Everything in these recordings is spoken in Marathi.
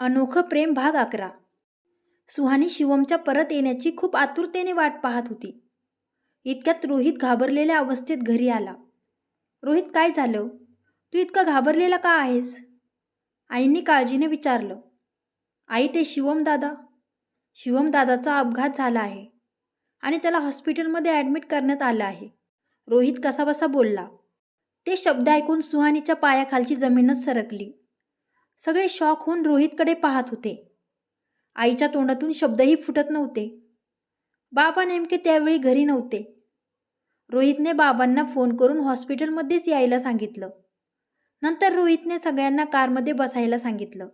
अनोखं प्रेम भाग 11. सुहानी शिवमच्या परत येण्याची खूप आतुरतेने वाट पाहत होती. इतक्यात रोहित घाबरलेल्या अवस्थेत घरी आला. रोहित, काय झालं? तू इतका घाबरलेला का आहेस? आईंनी काळजीने विचारलं. आई, ते शिवम दादाचा अपघात झाला आहे आणि त्याला हॉस्पिटलमध्ये ॲडमिट करण्यात आलं आहे. रोहित कसाबसा बोलला. ते शब्द ऐकून सुहानीच्या पायाखालची जमीनच सरकली. सगळे शॉक होऊन रोहितकडे पाहत होते. आईच्या तोंडातून शब्दही फुटत नव्हते. बाबा नेमके त्यावेळी घरी नव्हते. रोहितने बाबांना फोन करून हॉस्पिटलमध्येच यायला सांगितलं. नंतर रोहितने सगळ्यांना कारमध्ये बसायला सांगितलं.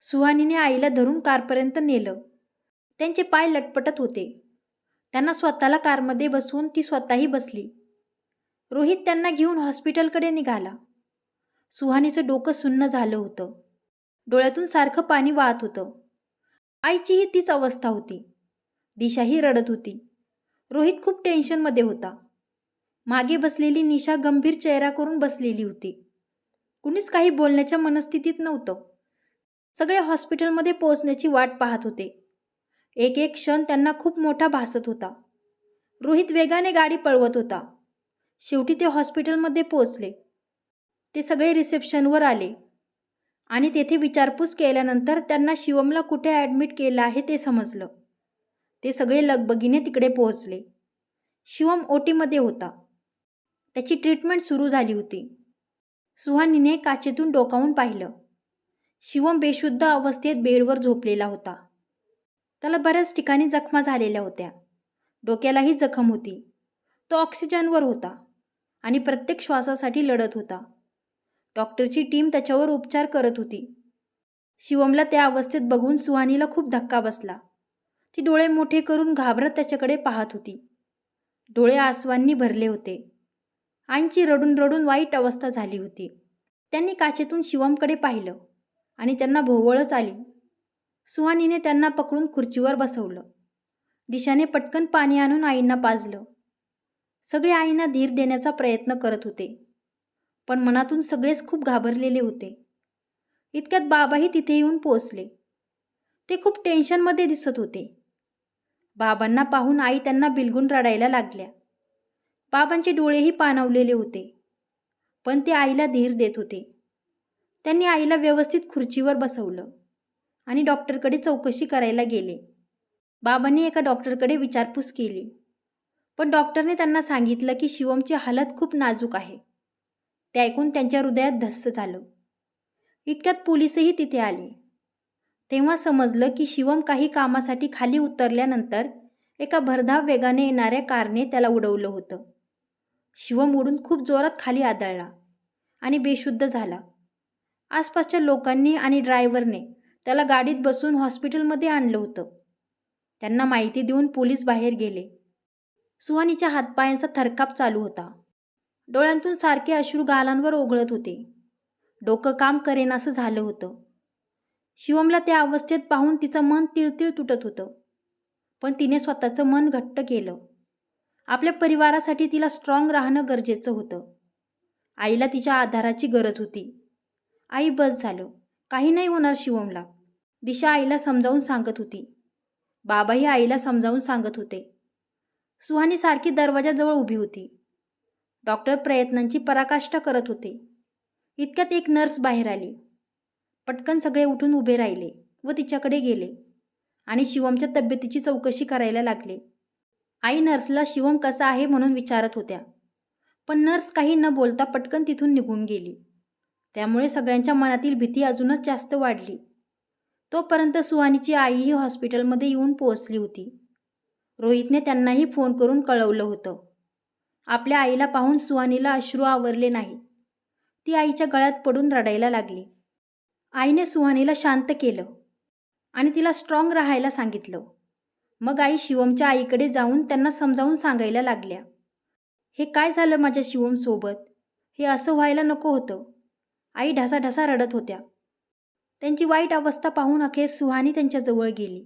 सुहानीने आईला धरून कारपर्यंत नेलं. त्यांचे पाय लटपटत होते. त्यांना स्वतःला कारमध्ये बसवून ती स्वतःही बसली. रोहित त्यांना घेऊन हॉस्पिटलकडे निघाला. सुहानीचं डोकं सुन्न झालं होतं. डोळ्यातून सारखं पाणी वाहत होतं. आईचीही तीच अवस्था होती. दिशाही रडत होती. रोहित खूप टेन्शनमध्ये होता. मागे बसलेली निशा गंभीर चेहरा करून बसलेली होती. कुणीच काही बोलण्याच्या मनस्थितीत नव्हतं. सगळे हॉस्पिटलमध्ये पोहोचण्याची वाट पाहत होते. एक एक क्षण त्यांना खूप मोठा भासत होता. रोहित वेगाने गाडी पळवत होता. शेवटी ते हॉस्पिटलमध्ये पोहोचले. ते सगळे रिसेप्शनवर आले आणि तेथे विचारपूस केल्यानंतर त्यांना शिवमला कुठे ॲडमिट केलं आहे ते समजलं. ते सगळे लगबगीने तिकडे पोहोचले. शिवम ओटीमध्ये होता. त्याची ट्रीटमेंट सुरू झाली होती. सुहानीने काचेतून डोकावून पाहिलं. शिवम बेशुद्ध अवस्थेत बेडवर झोपलेला होता. त्याला बऱ्याच ठिकाणी जखमा झालेल्या होत्या. डोक्यालाही जखम होती. तो ऑक्सिजनवर होता आणि प्रत्येक श्वासासाठी लढत होता. डॉक्टरची टीम त्याच्यावर उपचार करत होती. शिवमला त्या अवस्थेत बघून सुहानीला खूप धक्का बसला. ती डोळे मोठे करून घाबरत त्याच्याकडे पाहत होती. डोळे आसवांनी भरले होते. आईंची रडून रडून वाईट अवस्था झाली होती. त्यांनी काचेतून शिवमकडे पाहिलं आणि त्यांना भोवळच आली. सुहानीने त्यांना पकडून खुर्चीवर बसवलं. दिशाने पटकन पाणी आणून आईंना पाजलं. सगळे आईंना धीर देण्याचा प्रयत्न करत होते, पण मनातून सगळेच खूप घाबरलेले होते. इतक्यात बाबाही तिथे येऊन पोहोचले. ते खूप टेन्शनमध्ये दिसत होते. बाबांना पाहून आई त्यांना बिलगून रडायला लागल्या. बाबांचे डोळेही पाणावलेले होते, पण ते आईला धीर देत होते. त्यांनी आईला व्यवस्थित खुर्चीवर बसवलं आणि डॉक्टरकडे चौकशी करायला गेले. बाबांनी एका डॉक्टरकडे विचारपूस केली, पण डॉक्टरने त्यांना सांगितलं की शिवमची हालत खूप नाजूक आहे. ते ऐकून त्यांच्या हृदयात धस्स झालं. इतक्यात पोलीसही तिथे आले. तेव्हा समजलं की शिवम काही कामासाठी खाली उतरल्यानंतर एका भरधाव वेगाने येणाऱ्या कारने त्याला उडवलं होतं. शिवम उडून खूप जोरात खाली आदळला आणि बेशुद्ध झाला. आसपासच्या लोकांनी आणि ड्रायव्हरने त्याला गाडीत बसून हॉस्पिटलमध्ये आणलं होतं. त्यांना माहिती देऊन पोलीस बाहेर गेले. सुहानीच्या हातपायांचा थरकाप चालू होता. डोळ्यांतून सारखे अश्रू गालांवर ओघळत होते. डोकं काम करेनासं झालं होतं. शिवमला त्या अवस्थेत पाहून तिचं मन तिळतिळ तुटत होतं, पण तिने स्वतःचं मन घट्ट केलं. आपल्या परिवारासाठी तिला स्ट्रॉंग राहणं गरजेचं होतं. आईला तिच्या आधाराची गरज होती. आई, बस झालं, काही नाही होणार शिवमला, दिशा आईला समजावून सांगत होती. बाबाही आईला समजावून सांगत होते. सुहानी सारखी दरवाजाजवळ उभी होती. डॉक्टर प्रयत्नांची पराकाष्ठा करत होते. इतक्यात एक नर्स बाहेर आली. पटकन सगळे उठून उभे राहिले व तिच्याकडे गेले आणि शिवमच्या तब्येतीची चौकशी करायला लागले. आई नर्सला शिवम कसा आहे म्हणून विचारत होत्या, पण नर्स काही न बोलता पटकन तिथून निघून गेली. त्यामुळे सगळ्यांच्या मनातील भीती अजूनच जास्त वाढली. तोपर्यंत सुहानीची आईही हॉस्पिटलमध्ये येऊन पोहोचली होती. रोहितने त्यांनाही फोन करून कळवलं होतं. आपल्या आईला पाहून सुहानीला अश्रू आवरले नाही. ती आईच्या गळ्यात पडून रडायला लागली. आईने सुहानीला शांत केलं आणि तिला स्ट्रॉंग राहायला सांगितलं. मग आई शिवमच्या आईकडे जाऊन त्यांना समजावून सांगायला लागल्या. हे काय झालं माझ्या शिवमसोबत? हे असं व्हायला नको होतं. आई ढसाढसा रडत होत्या. त्यांची वाईट अवस्था पाहून अखेर सुहानी त्यांच्याजवळ गेली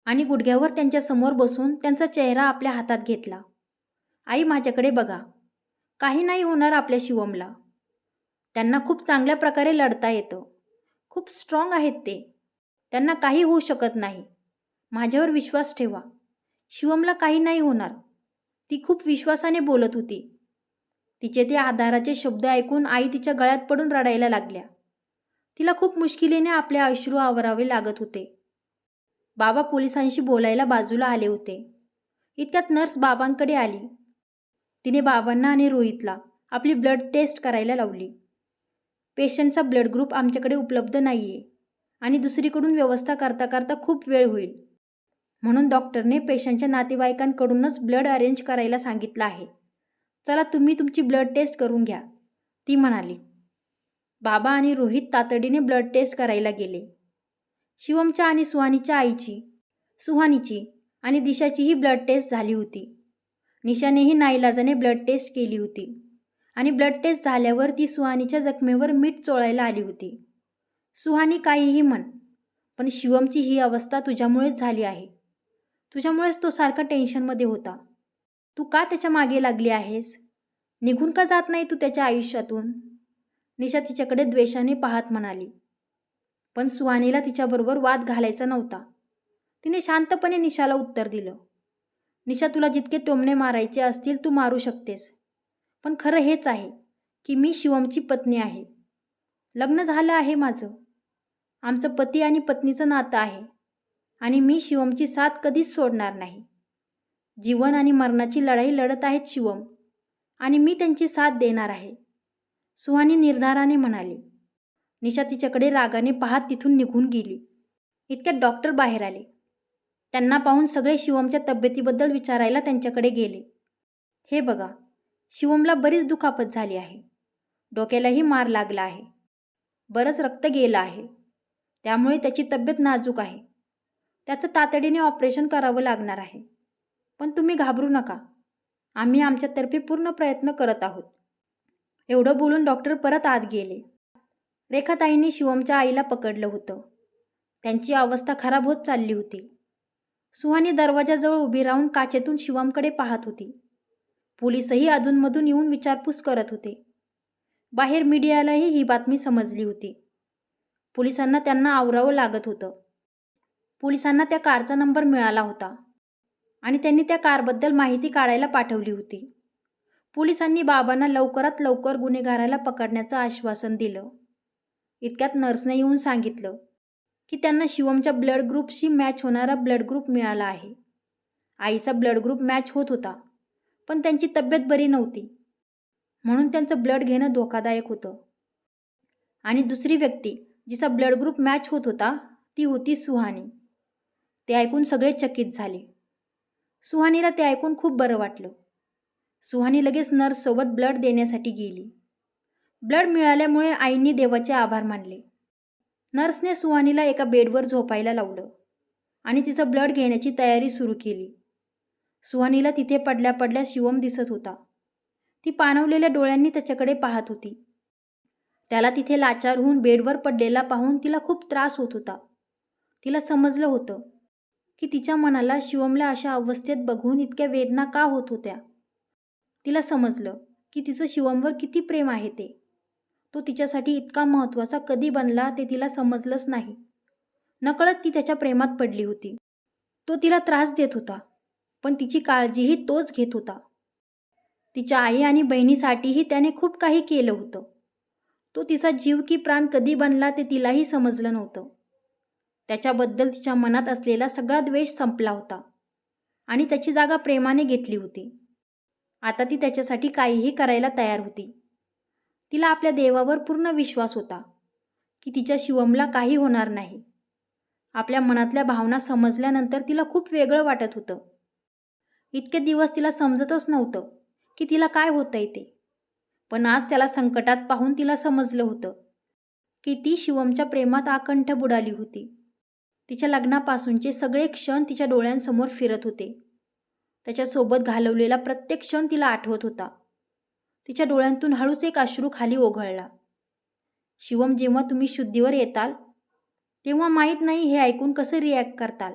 आणि गुडघ्यावर त्यांच्यासमोर बसून त्यांचा चेहरा आपल्या हातात घेतला. आई, माझ्याकडे बघा, काही नाही होणार आपल्या शिवमला. त्यांना खूप चांगल्या प्रकारे लढता येतं. खूप स्ट्रॉंग आहेत ते. त्यांना काही होऊ शकत नाही. माझ्यावर विश्वास ठेवा. शिवमला काही नाही होणार. ती खूप विश्वासाने बोलत होती. तिचे ते आधाराचे शब्द ऐकून आई तिच्या गळ्यात पडून रडायला लागल्या. तिला खूप मुश्किलीने आपले अश्रू आवरावे लागत होते. बाबा पोलिसांशी बोलायला बाजूला आले होते. इतक्यात नर्स बाबांकडे आली. तिने बाबांना आणि रोहितला आपली ब्लड टेस्ट करायला लावली. पेशंटचा ब्लड ग्रुप आमच्याकडे उपलब्ध नाही आहे आणि दुसरीकडून व्यवस्था करता करता खूप वेळ होईल, म्हणून डॉक्टरने पेशंटच्या नातेवाईकांकडूनच ब्लड अरेंज करायला सांगितलं आहे. चला तुम्ही तुमची ब्लड टेस्ट करून घ्या, ती म्हणाली. बाबा आणि रोहित तातडीने ब्लड टेस्ट करायला गेले. शिवमच्या आणि सुहानीच्या आईची, सुहानीची आणि दिशाचीही ब्लड टेस्ट झाली होती. निशानेही नाईलाजाने ब्लड टेस्ट केली होती आणि ब्लड टेस्ट झाल्यावर ती सुहानीच्या जखमेवर मीठ चोळायला आली होती. सुहानी काहीही म्हण, पण शिवमची ही अवस्था तुझ्यामुळेच झाली आहे. तुझ्यामुळेच तो सारखा टेन्शनमध्ये होता. तू का त्याच्या मागे लागली आहेस? निघून का जात नाही तू त्याच्या आयुष्यातून? निशा तिच्याकडे द्वेषाने पाहत म्हणाली. पण सुहानीला तिच्याबरोबर वाद घालायचा नव्हता. तिने शांतपणे निशाला उत्तर दिलं. निशा, तुला जितके टोमणे मारायचे असतील तू मारू शकतेस, पण खरं हेच आहे की मी शिवमची पत्नी आहे. लग्न झालं आहे माझं. आमचं पती आणि पत्नीचं नातं आहे आणि मी शिवमची साथ कधीच सोडणार नाही. जीवन आणि मरणाची लढाई लढत आहेत शिवम आणि मी त्यांची साथ देणार आहे, सुहानी निर्धाराने म्हणाली. निशा तिच्याकडे रागाने पाहत तिथून निघून गेली. इतक्यात डॉक्टर बाहेर आले. त्यांना पाहून सगळे शिवमच्या तब्येतीबद्दल विचारायला त्यांच्याकडे गेले. हे बघा, शिवमला बरीच दुखापत झाली आहे. डोक्यालाही मार लागला आहे. बरंच रक्त गेलं आहे. त्यामुळे त्याची तब्येत नाजूक आहे. त्याचं तातडीने ऑपरेशन करावं लागणार आहे. पण तुम्ही घाबरू नका. आम्ही आमच्यातर्फे पूर्ण प्रयत्न करत आहोत. एवढं बोलून डॉक्टर परत आत गेले. रेखाताईंनी शिवमच्या आईला पकडलं होतं. त्यांची अवस्था खराब होत चालली होती. सुहानी दरवाजाजवळ उभी राहून काचेतून शिवमकडे पाहत होती. पोलीसही अधूनमधून येऊन विचारपूस करत होते. बाहेर मीडियालाही ही बातमी समजली होती. पोलिसांना त्यांना आवरावं लागत होतं. पोलिसांना त्या कारचा नंबर मिळाला होता आणि त्यांनी त्या कारबद्दल माहिती काढायला पाठवली होती. पोलिसांनी बाबांना लवकरात लवकर गुन्हेगाराला पकडण्याचं आश्वासन दिलं. इतक्यात नर्सने येऊन सांगितलं की त्यांना शिवमच्या ब्लड ग्रुपशी मॅच होणारा ब्लड ग्रुप मिळाला आहे. आईचा ब्लड ग्रुप मॅच होत होता, पण त्यांची तब्येत बरी नव्हती, म्हणून त्यांचं ब्लड घेणं धोकादायक होतं. आणि दुसरी व्यक्ती जिचा ब्लड ग्रुप मॅच होत होता ती होती सुहानी. ते ऐकून सगळे चकित झाले. सुहानीला ते ऐकून खूप बरं वाटलं. सुहानी लगेच नर्ससोबत ब्लड देण्यासाठी गेली. ब्लड मिळाल्यामुळे आईंनी देवाचे आभार मानले. नर्सने सुहानीला एका बेडवर झोपायला लावलं आणि तिचं ब्लड घेण्याची तयारी सुरू केली. सुहानीला तिथे पडल्या पडल्या शिवम दिसत होता. ती पाणवलेल्या डोळ्यांनी त्याच्याकडे पाहत होती. त्याला तिथे लाचार होऊन बेडवर पडलेला पाहून तिला खूप त्रास होत होता. तिला समजलं होतं की तिच्या मनाला शिवमला अशा अवस्थेत बघून इतक्या वेदना का होत होत्या. तिला समजलं की तिचं शिवमवर किती प्रेम आहे ते. तो तिच्यासाठी इतका महत्त्वाचा कधी बनला ते तिला समजलंच नाही. नकळत ती त्याच्या प्रेमात पडली होती. तो तिला त्रास देत होता, पण तिची काळजीही तोच घेत होता. तिच्या आई आणि बहिणीसाठीही त्याने खूप काही केलं होतं. तो तिचा जीव की प्राण कधी बनला ते तिलाही समजलं नव्हतं. त्याच्याबद्दल तिच्या मनात असलेला सगळा द्वेष संपला होता आणि त्याची जागा प्रेमाने घेतली होती. आता ती त्याच्यासाठी काहीही करायला तयार होती. तिला आपल्या देवावर पूर्ण विश्वास होता की तिच्या शिवमला काही होणार नाही. आपल्या मनातल्या भावना समजल्यानंतर तिला खूप वेगळं वाटत होतं. इतके दिवस तिला समजतच नव्हतं की तिला काय होतंय ते. पण आज त्याला संकटात पाहून तिला समजलं होतं की ती शिवमच्या प्रेमात आकंठ बुडाली होती. तिच्या लग्नापासूनचे सगळे क्षण तिच्या डोळ्यांसमोर फिरत होते. त्याच्यासोबत घालवलेला प्रत्येक क्षण तिला आठवत होता. तिच्या डोळ्यांतून हळूच एक अश्रू खाली ओघळला. शिवम, जेव्हा तुम्ही शुद्धीवर येताल तेव्हा माहीत नाही हे ऐकून कसं रिॲक्ट करताल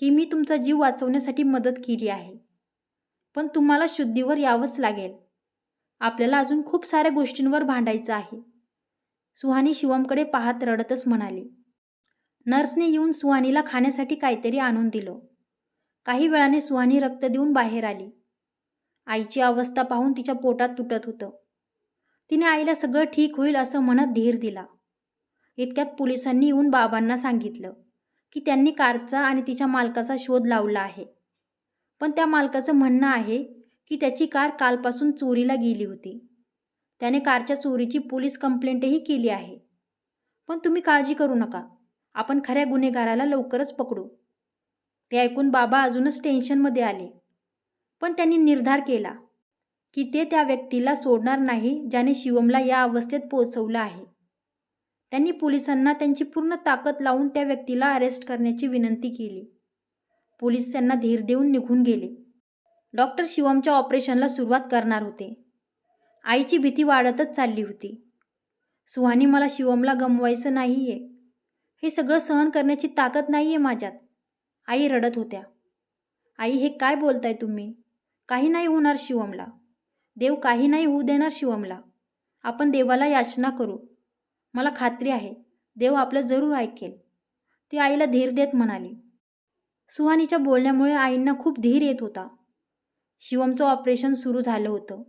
की मी तुमचा जीव वाचवण्यासाठी मदत केली आहे. पण तुम्हाला शुद्धीवर यावंच लागेल. आपल्याला अजून खूप साऱ्या गोष्टींवर भांडायचं आहे. सुहानी शिवमकडे पाहत रडतच म्हणाली. नर्सने येऊन सुहानीला खाण्यासाठी काहीतरी आणून दिलं. काही वेळाने सुहानी रक्त देऊन बाहेर आली. आईची अवस्था पाहून तिच्या पोटात तुटत होतं. तिने आईला सगळं ठीक होईल असं म्हणत धीर दिला. इतक्यात पोलिसांनी येऊन बाबांना सांगितलं की त्यांनी कारचा आणि तिच्या मालकाचा शोध लावला आहे. पण त्या मालकाचं म्हणणं आहे की त्याची कार कालपासून चोरीला गेली होती. त्याने कारच्या चोरीची पोलीस कंप्लेंटही केली आहे. पण तुम्ही काळजी करू नका, आपण खऱ्या गुन्हेगाराला लवकरच पकडू. ते ऐकून बाबा अजूनच टेन्शनमध्ये आले. पण त्यांनी निर्धार केला की ते त्या व्यक्तीला सोडणार नाही ज्याने शिवमला या अवस्थेत पोहोचवलं आहे. त्यांनी पोलिसांना त्यांची पूर्ण ताकद लावून त्या व्यक्तीला अरेस्ट करण्याची विनंती केली. पोलीस त्यांना धीर देऊन निघून गेले. डॉक्टर शिवमच्या ऑपरेशनला सुरुवात करणार होते. आईची भीती वाढतच चालली होती. सुहानी, मला शिवमला गमवायचं नाहीये. हे सगळं सहन करण्याची ताकद नाहीये माझ्यात. आई रडत होत्या. आई, हे काय बोलताय तुम्ही? काही नाही होणार शिवमला. देव काही नाही होऊ देणार शिवमला. आपण देवाला याचना करू. मला खात्री आहे देव आपलं जरूर ऐकेल, ती आईला धीर देत म्हणाली. सुहानीच्या बोलण्यामुळे आईंना खूप धीर येत होता. शिवमचं ऑपरेशन सुरू झालं होतं.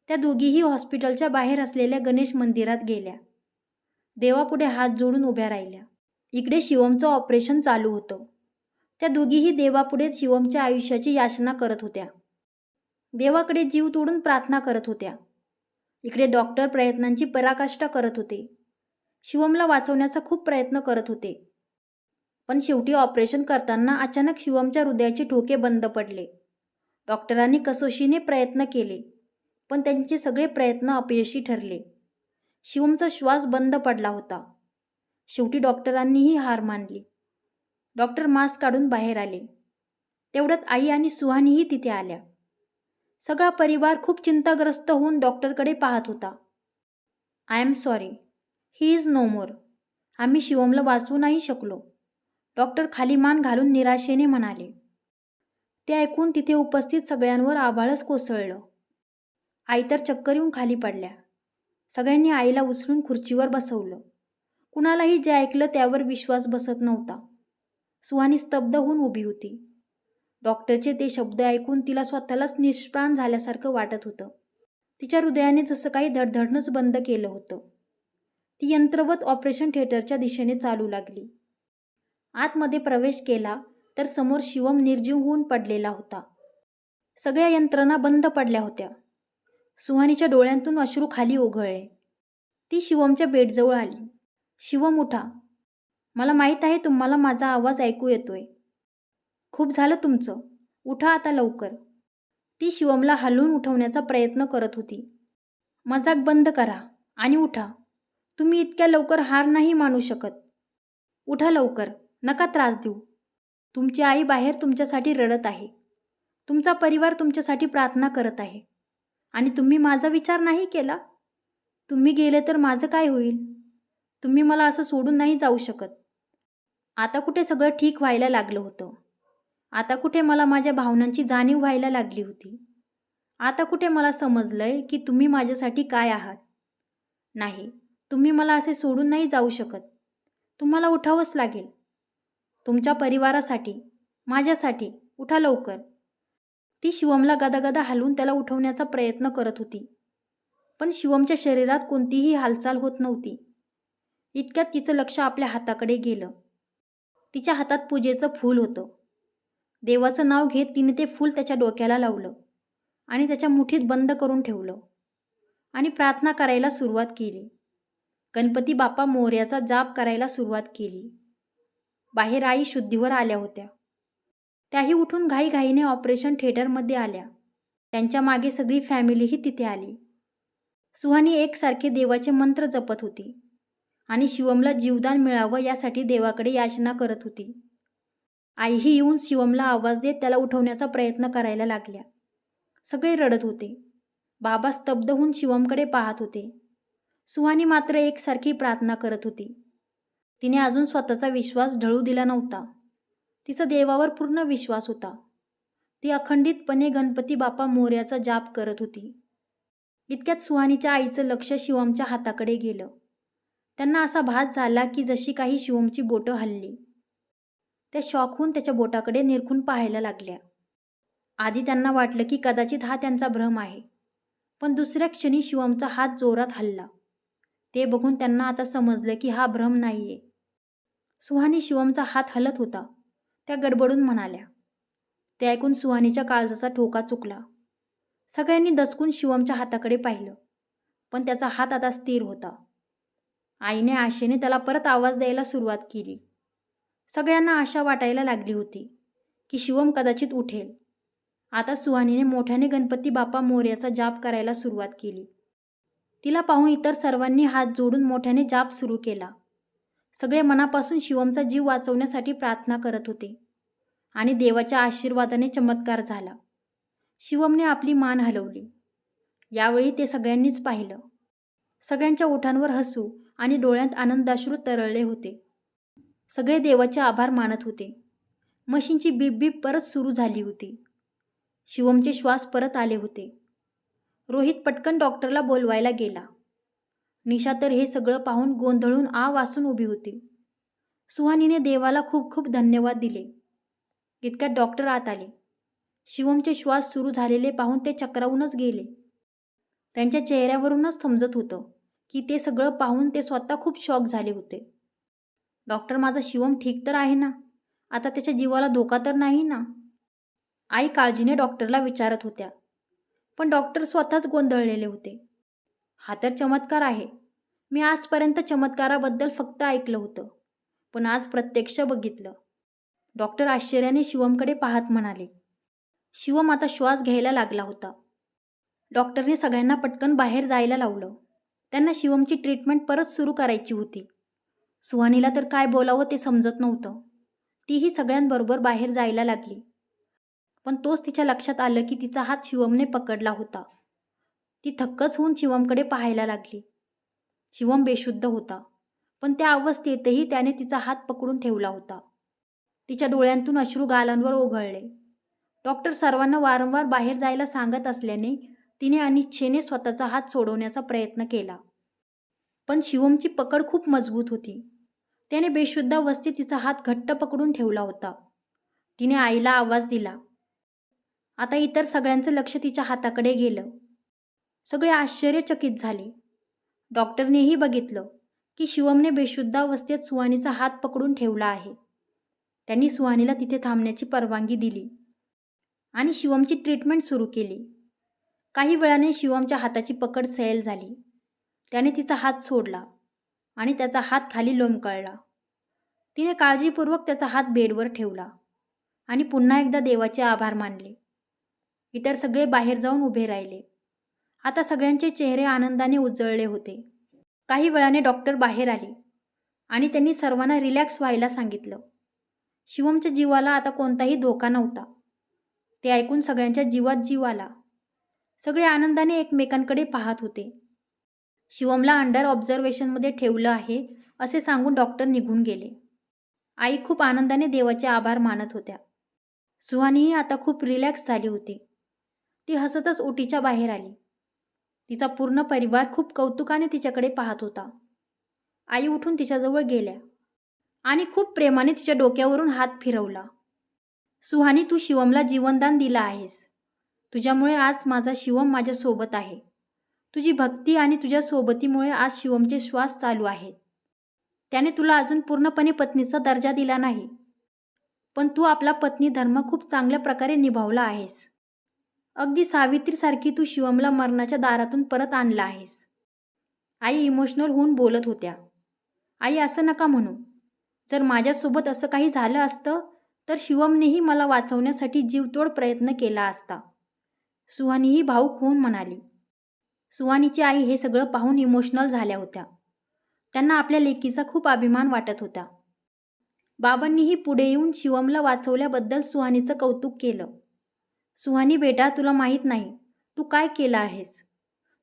त्या दोघीही हॉस्पिटलच्या बाहेर असलेल्या गणेश मंदिरात गेल्या. देवापुढे हात जोडून उभ्या राहिल्या. इकडे शिवमचं ऑपरेशन चालू होतं. त्या दोघीही देवापुढे शिवमच्या आयुष्याची याचना करत होत्या. देवाकडे जीव तोडून प्रार्थना करत होत्या. इकडे डॉक्टर प्रयत्नांची पराकाष्ठा करत होते. शिवमला वाचवण्याचा खूप प्रयत्न करत होते. पण शेवटी ऑपरेशन करताना अचानक शिवमच्या हृदयाचे ठोके बंद पडले. डॉक्टरांनी कसोशीने प्रयत्न केले, पण त्यांचे सगळे प्रयत्न अपयशी ठरले. शिवमचा श्वास बंद पडला होता. शेवटी डॉक्टरांनीही हार मानली. डॉक्टर मास्क काढून बाहेर आले. तेवढ्यात आई आणि सुहानीही तिथे आल्या. सगळा परिवार खूप चिंताग्रस्त होऊन डॉक्टरकडे पाहत होता. I am sorry, he is no more. आम्ही शिवमला वाचवू नाही शकलो, डॉक्टर खाली मान घालून निराशेने म्हणाले. ते ऐकून तिथे उपस्थित सगळ्यांवर आभाळच कोसळलं. आई तर चक्कर येऊन खाली पडल्या. सगळ्यांनी आईला उचलून खुर्चीवर बसवलं. कुणालाही जे ऐकलं त्यावर विश्वास बसत नव्हता. सुहानी स्तब्ध होऊन उभी होती. डॉक्टरचे ते शब्द ऐकून तिला स्वतःलाच निष्प्राण झाल्यासारखं वाटत होतं. तिच्या हृदयाने जसं काही धडधडणंच बंद केलं होतं. ती यंत्रवत ऑपरेशन थिएटरच्या दिशेने चालू लागली. आतमध्ये प्रवेश केला तर समोर शिवम निर्जीव होऊन पडलेला होता. सगळ्या यंत्रणा बंद पडल्या होत्या. सुहानीच्या डोळ्यांतून अश्रू खाली ओघळले. ती शिवमच्या बेडजवळ आली. शिवम, उठा. मला माहीत आहे तुम्हाला माझा आवाज ऐकू येतोय. खूप झालं तुमचं, उठा आता लवकर. ती शिवमला हलवून उठवण्याचा प्रयत्न करत होती. मजाक बंद करा आणि उठा. तुम्ही इतक्या लवकर हार नाही मानू शकत. उठा लवकर, नका त्रास देऊ. तुमची आई बाहेर तुमच्यासाठी रडत आहे. तुमचा परिवार तुमच्यासाठी प्रार्थना करत आहे. आणि तुम्ही माझा विचार नाही केला. तुम्ही गेले तर माझं काय होईल? तुम्ही मला असं सोडून नाही जाऊ शकत. आता कुठे सगळं ठीक व्हायला लागलं होतं. आता कुठे मला माझ्या भावनांची जाणीव व्हायला लागली होती. आता कुठे मला समजलंय की तुम्ही माझ्यासाठी काय आहात. नाही, तुम्ही मला असे सोडून नाही जाऊ शकत. तुम्हाला उठावंच लागेल. तुमच्या परिवारासाठी, माझ्यासाठी उठा लवकर. ती शिवमला गदागदा हलवून त्याला उठवण्याचा प्रयत्न करत होती. पण शिवमच्या शरीरात कोणतीही हालचाल होत नव्हती. इतक्यात तिचं लक्ष आपल्या हाताकडे गेलं. तिच्या हातात पूजेचं फूल होतं. देवाचं नाव घेत तिने ते फूल त्याच्या डोक्याला लावलं आणि त्याच्या मुठीत बंद करून ठेवलं आणि प्रार्थना करायला सुरुवात केली. गणपती बाप्पा मोरयाचा जाप करायला सुरुवात केली. बाहेर आई शुद्धीवर आल्या होत्या. त्याही उठून घाईघाईने ऑपरेशन थिएटरमध्ये आल्या. त्यांच्या मागे सगळी फॅमिलीही तिथे आली. सुहानी एकसारखे देवाचे मंत्र जपत होती आणि शिवमला जीवदान मिळावं यासाठी देवाकडे याचना करत होती. आईही येऊन शिवमला आवाज देत त्याला उठवण्याचा प्रयत्न करायला लागल्या. सगळे रडत होते. बाबा स्तब्ध होऊन शिवमकडे पाहत होते. सुहानी मात्र एकसारखी प्रार्थना करत होती. तिने अजून स्वतःचा विश्वास ढळू दिला नव्हता. तिचा देवावर पूर्ण विश्वास होता. ती अखंडितपणे गणपती बाप्पा मोरयाचा जाप करत होती. इतक्यात सुहानीच्या आईचं लक्ष शिवमच्या हाताकडे गेलं. त्यांना असा भास झाला की जशी काही शिवमची बोटं हलली. त्या शॉक होऊन त्याच्या बोटाकडे निरखून पाहायला लागल्या. आधी त्यांना वाटलं की कदाचित हा त्यांचा भ्रम आहे, पण दुसऱ्या क्षणी शिवमचा हात जोरात हलला. ते बघून त्यांना आता समजलं की हा भ्रम नाहीये. सुहानी शिवमचा हात हलत होता. त्या गडबडून म्हणाल्या. ते ऐकून सुहानीच्या काळजाचा ठोका चुकला. सगळ्यांनी दचकून शिवमच्या हाताकडे पाहिलं, पण त्याचा हात आता स्थिर होता. आईने आशेने त्याला परत आवाज द्यायला सुरुवात केली. सगळ्यांना आशा वाटायला लागली होती की शिवम कदाचित उठेल. आता सुहानीने मोठ्याने गणपती बाप्पा मोरयाचा जाप करायला सुरुवात केली. तिला पाहून इतर सर्वांनी हात जोडून मोठ्याने जाप सुरू केला. सगळे मनापासून शिवमचा जीव वाचवण्यासाठी प्रार्थना करत होते आणि देवाच्या आशीर्वादाने चमत्कार झाला. शिवमने आपली मान हलवली. यावेळी ते सगळ्यांनीच पाहिलं. सगळ्यांच्या ओठांवर हसू आणि डोळ्यात आनंदाश्रू तरळले होते. सगळे देवाचे आभार मानत होते. मशीनची बीप बीप परत सुरू झाली होती. शिवमचे श्वास परत आले होते. रोहित पटकन डॉक्टरला बोलवायला गेला. निशा तर हे सगळं पाहून गोंधळून आ वासून उभी होती. सुहानीने देवाला खूप खूप धन्यवाद दिले. इतक्यात डॉक्टर आत आले. शिवमचे श्वास सुरू झालेले पाहून ते चक्रावूनच गेले. त्यांच्या चेहऱ्यावरूनच समजत होतं की ते सगळं पाहून ते स्वतः खूप शॉक झाले होते. डॉक्टर, माझा शिवम ठीक तर आहे ना? आता त्याच्या जीवाला धोका तर नाही ना? आई काळजीने डॉक्टरला विचारत होत्या. पण डॉक्टर स्वतःच गोंधळलेले होते. हा तर चमत्कार आहे. मी आजपर्यंत चमत्काराबद्दल फक्त ऐकलं होतं, पण आज प्रत्यक्ष बघितलं. डॉक्टर आश्चर्याने शिवमकडे पाहत म्हणाले. शिवम आता श्वास घ्यायला लागला होता. डॉक्टरने सगळ्यांना पटकन बाहेर जायला लावलं. त्यांना शिवमची ट्रीटमेंट परत सुरू करायची होती. सुहानीला तर काय बोलावं ते समजत नव्हतं. तीही सगळ्यांबरोबर बाहेर जायला लागली. पण तोच तिच्या लक्षात आलं की तिचा हात शिवमने पकडला होता. ती थक्कच होऊन शिवमकडे पाहायला लागली. शिवम बेशुद्ध होता, पण त्या अवस्थेतही त्याने तिचा हात पकडून ठेवला होता. तिच्या डोळ्यांतून अश्रू गालांवर ओघळले. डॉक्टर सर्वांना वारंवार बाहेर जायला सांगत असल्याने तिने अनिच्छेने स्वतःचा हात सोडवण्याचा प्रयत्न केला. पण शिवमची पकड खूप मजबूत होती. त्याने बेशुद्ध अवस्थेत तिचा हात घट्ट पकडून ठेवला होता. तिने आईला आवाज दिला. आता इतर सगळ्यांचं लक्ष तिच्या हाताकडे गेलं. सगळे आश्चर्यचकित झाले. डॉक्टरनेही बघितलं की शिवमने बेशुद्ध अवस्थेत सुहानीचा हात पकडून ठेवला आहे. त्यांनी सुहानीला तिथे थांबण्याची परवानगी दिली आणि शिवमची ट्रीटमेंट सुरू केली. काही वेळाने शिवमच्या हाताची पकड सैल झाली. त्याने तिचा हात सोडला आणि त्याचा हात खाली लोंबकळला. तिने काळजीपूर्वक त्याचा हात बेडवर ठेवला आणि पुन्हा एकदा देवाचे आभार मानले. इतर सगळे बाहेर जाऊन उभे राहिले. आता सगळ्यांचे चेहरे आनंदाने उजळले होते. काही वेळाने डॉक्टर बाहेर आले आणि त्यांनी सर्वांना रिलॅक्स व्हायला सांगितलं. शिवमच्या जीवाला आता कोणताही धोका नव्हता. ते ऐकून सगळ्यांच्या जीवात जीव आला. सगळे आनंदाने एकमेकांकडे पाहत होते. शिवमला अंडर ऑब्झर्वेशनमध्ये ठेवलं आहे असे सांगून डॉक्टर निघून गेले. आई खूप आनंदाने देवाचे आभार मानत होत्या. सुहानीही आता खूप रिलॅक्स झाली होती. ती हसतच ओटीच्या बाहेर आली. तिचा पूर्ण परिवार खूप कौतुकाने तिच्याकडे पाहत होता. आई उठून तिच्याजवळ गेल्या आणि खूप प्रेमाने तिच्या डोक्यावरून हात फिरवला. सुहानी, तू शिवमला जीवनदान दिलं आहेस. तुझ्यामुळे आज माझा शिवम माझ्यासोबत आहे. तुझी भक्ती आणि तुझ्या सोबतीमुळे आज शिवमचे श्वास चालू आहेत. त्याने तुला अजून पूर्णपणे पत्नीचा दर्जा दिला नाही, पण तू आपला पत्नी धर्म खूप चांगल्या प्रकारे निभावला आहेस. अगदी सावित्रीसारखी तू शिवमला मरणाच्या दारातून परत आणला आहेस. आई इमोशनल होऊन बोलत होत्या. आई, असं नका म्हणू. जर माझ्यासोबत असं काही झालं असतं तर शिवमनेही मला वाचवण्यासाठी जीवतोड प्रयत्न केला असता. सुहानीही भावूक होऊन म्हणाली. सुहानीची आई हे सगळं पाहून इमोशनल झाल्या होत्या. त्यांना आपल्या लेकीचा खूप अभिमान वाटत होता. बाबांनीही पुढे येऊन शिवमला वाचवल्याबद्दल सुहानीचं कौतुक केलं. सुहानी बेटा, तुला माहीत नाही तू काय केलं आहेस.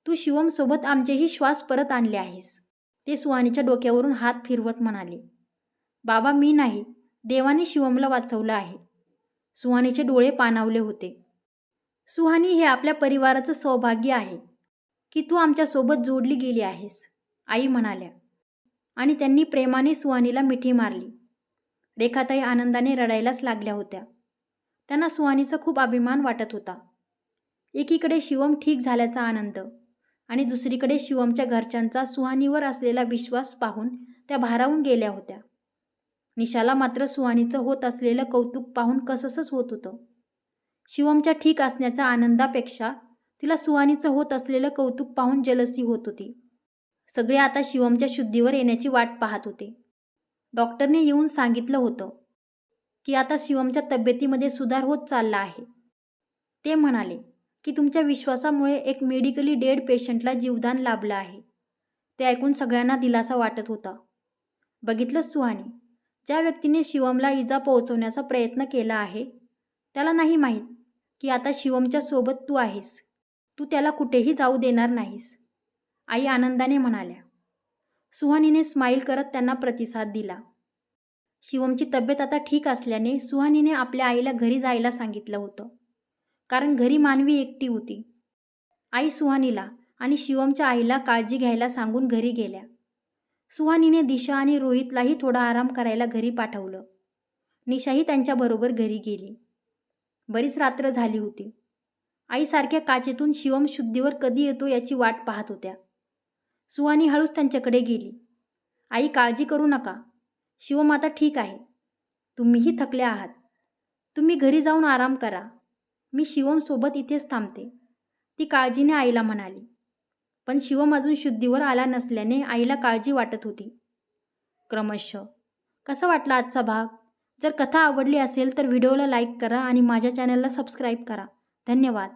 तू शिवमसोबत आमचेही श्वास परत आणले आहेस. ते सुहानीच्या डोक्यावरून हात फिरवत म्हणाले. बाबा, मी नाही, देवाने शिवमला वाचवलं आहे. सुहानीचे डोळे पाणावले होते. सुहानी, हे आपल्या परिवाराचं सौभाग्य आहे की तू आमच्यासोबत जोडली गेली आहेस, आई म्हणाल्या. आणि त्यांनी प्रेमाने सुहानीला मिठी मारली. रेखाताई आनंदाने रडायलाच लागल्या होत्या. त्यांना सुहानीचा खूप अभिमान वाटत होता. एकीकडे शिवम ठीक झाल्याचा आनंद आणि दुसरीकडे शिवमच्या घरच्यांचा सुहानीवर असलेला विश्वास पाहून त्या भारावून गेल्या होत्या. निशाला मात्र सुहानीचं होत असलेलं कौतुक पाहून कसंसच होत होतं. शिवमच्या ठीक असण्याच्या आनंदापेक्षा तिला सुहानीचं होत असलेलं कौतुक पाहून जलसी होत होती. सगळे आता शिवमच्या शुद्धीवर येण्याची वाट पाहत होते. डॉक्टरने येऊन सांगितलं होतं की आता शिवमच्या तब्येतीमध्ये सुधार होत चालला आहे. ते म्हणाले की तुमच्या विश्वासामुळे एक मेडिकली डेड पेशंटला जीवदान लाभलं आहे. ते ऐकून सगळ्यांना दिलासा वाटत होता. बघितलंच सुहानी, ज्या व्यक्तीने शिवमला इजा पोहोचवण्याचा प्रयत्न केला आहे त्याला नाही माहीत की आता शिवमच्या सोबत तू आहेस. तू त्याला कुठेही जाऊ देणार नाहीस, आई आनंदाने म्हणाल्या. सुहानीने स्माईल करत त्यांना प्रतिसाद दिला. शिवमची तब्येत आता ठीक असल्याने सुहानीने आपल्या आईला घरी जायला सांगितलं होतं, कारण घरी मानवी एकटी होती. आई सुहानीला आणि शिवमच्या आईला काळजी घ्यायला सांगून घरी गेल्या. सुहानीने दिशा आणि रोहितलाही थोडा आराम करायला घरी पाठवलं. निशाही त्यांच्याबरोबर घरी गेली. बरीच रात्र झाली होती. आई सारख्या काचेतून शिवम शुद्धीवर कधी येतो याची वाट पाहत होत्या. सुहानी हळूच त्यांच्याकडे गेली. आई, काळजी करू नका, शिवम आता ठीक आहे. तुम्हीही थकल्या आहात. तुम्ही घरी जाऊन आराम करा. मी शिवमसोबत इथेच थांबते, ती काळजीने आईला म्हणाली. पण शिवम अजून शुद्धीवर आला नसल्याने आईला काळजी वाटत होती. क्रमशः कसा वाटला आजचा भाग? जर कथा आवडली असेल तर व्हिडिओला लाईक करा आणि माझ्या चॅनलला सबस्क्राईब करा. धन्यवाद.